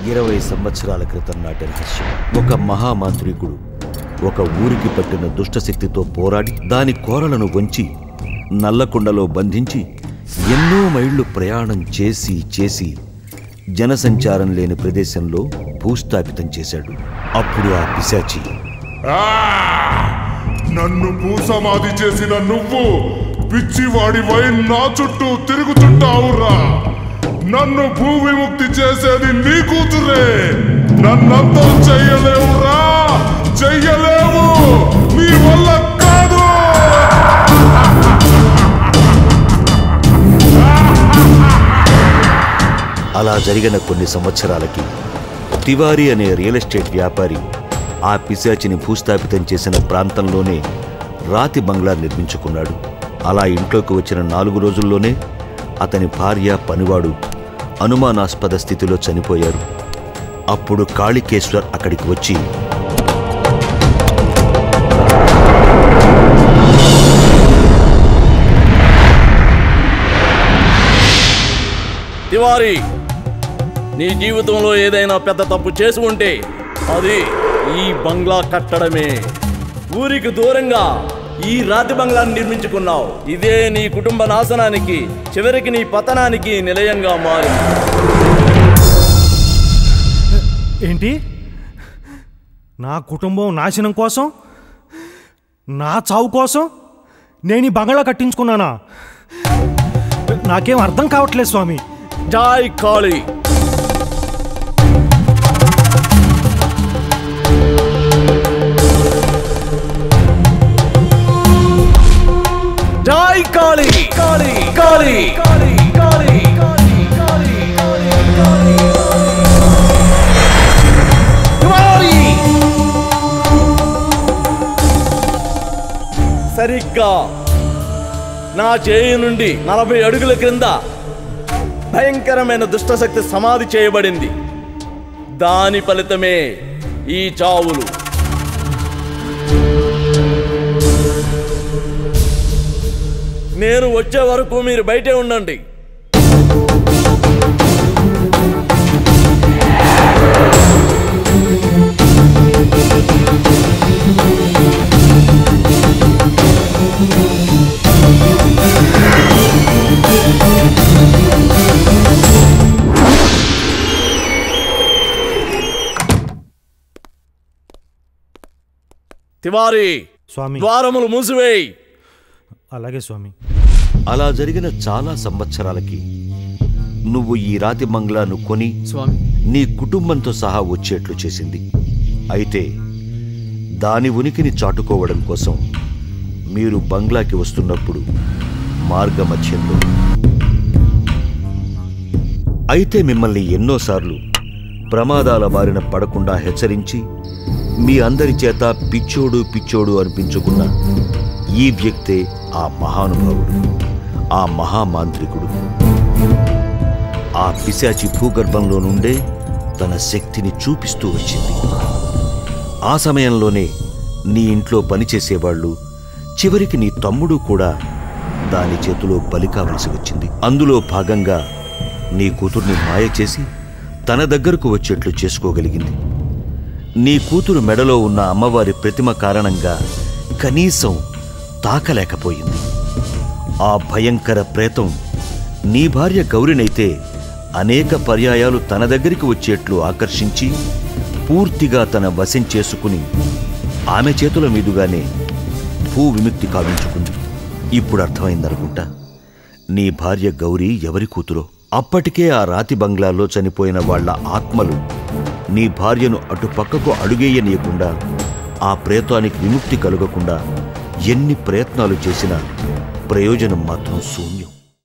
20 సంవత్సరాల క్రితం నాటి రహస్యం. ఒక మహామాంత్రికుడు ఒక ఊరికి పట్టిన దుష్టశక్తితో పోరాడి దాని కోరలను వంచి నల్లకుండలో బంధించి ఎన్నో మైళ్ళు ప్రయాణం చేసి జనసంచారం లేని ప్రదేశంలో భూస్థాపితం చేశాడు. అప్పుడు ఆ పిశాచి, నన్ను భూసమాధి చేసిన నువ్వు పిచ్చివాడివై నా చుట్టూ తిరుగుతుంటావురా. నన్ను భూ విముక్తి చేసేది నీ కూతురే. నన్నంతా చెయ్యలేవురా, చెయ్యలేవు, నీ వల్ల కాదు. అలా జరిగిన కొన్ని సంవత్సరాలకి తివారీ అనే రియల్ ఎస్టేట్ వ్యాపారి ఆ పిశాచిని భూస్థాపితం చేసిన ప్రాంతంలోనే రాతి బంగ్లా నిర్మించుకున్నాడు. అలా ఇంట్లోకి వచ్చిన 4 రోజుల్లోనే అతని భార్య, పనివాడు అనుమానాస్పద స్థితిలో చనిపోయారు. అప్పుడు కాళికేశ్వర్ అక్కడికి వచ్చి, తివారీ, నీ జీవితంలో ఏదైనా పెద్ద తప్పు చేసి ఉంటే అది ఈ బంగ్లా కట్టడమే. ఊరికి దూరంగా ఈ రాతి బంగ్లాన్ని నిర్మించుకున్నావు. ఇదే నీ కుటుంబ నాశనానికి, చివరికి నీ పతనానికి నిలయంగా మారింది. ఏంటి? నా కుటుంబం నాశనం కోసం, నా చావు కోసం నేను ఈ బంగ్లా కట్టించుకున్నానా? నాకేం అర్థం కావట్లేదు స్వామి. జై కాళీ. జై కాళీ. కాళీ కాళీ కాళీ కాళీ కాళీ కాళీ కాళీ. సరిగ్గా నా చేయి నుండి 40 అడుగుల క్రింద భయంకరమైన దుష్టశక్తి సమాధి చేయబడింది. దాని ఫలితమే ఈ చావులు. నేను వచ్చే వరకు మీరు బయటే ఉండండి. తివారీ, స్వామి, ద్వారములు మూసివేయి. అలాగే స్వామి. అలా జరిగిన చాలా సంవత్సరాలకి నువ్వు ఈ రాతి బంగ్లాను కొని నీ కుటుంబంతో సహా వచ్చేట్లు చేసింది. అయితే దాని ఉనికిని చాటుకోవడం కోసం మీరు బంగ్లాకి వస్తున్నప్పుడు మార్గమధ్యంలో అయితే మిమ్మల్ని ఎన్నోసార్లు ప్రమాదాల బారిన పడకుండా హెచ్చరించి మీ అందరి చేత పిచ్చోడు అనిపించుకున్న ఈ వ్యక్తే ఆ మహానుభావుడు, ఆ మహామాంత్రికుడు. ఆ పిశాచి భూగర్భంలో నుండే తన శక్తిని చూపిస్తూ వచ్చింది. ఆ సమయంలోనే నీ ఇంట్లో పనిచేసేవాళ్ళు, చివరికి నీ తమ్ముడు కూడా దాని చేతిలో బలి కావలసి వచ్చింది. అందులో భాగంగా నీ కూతుర్ని మాయ చేసి తన దగ్గరకు వచ్చేట్లు చేసుకోగలిగింది. నీ కూతురు మెడలో ఉన్న అమ్మవారి ప్రతిమ కారణంగా కనీసం తాకలేకపోయింది. ఆ భయంకర ప్రేతం నీ భార్య గౌరినైతే అనేక పర్యాయాలు తన దగ్గరికి వచ్చేట్లు ఆకర్షించి పూర్తిగా తన వశం చేసుకుని ఆమె చేతుల మీదుగానే భూ విముక్తి కావించుకుంది. ఇప్పుడు అర్థమైందనుకుంటా నీ భార్య గౌరీ ఎవరి కూతురో. అప్పటికే ఆ రాతి బంగ్లాలో చనిపోయిన వాళ్ల ఆత్మలు నీ భార్యను అటుపక్కకు అడుగేయనీయకుండా, ఆ ప్రేతానికి విముక్తి కలగకుండా ఎన్ని ప్రయత్నాలు చేసినా ప్రయోజనం మాత్రం శూన్యం.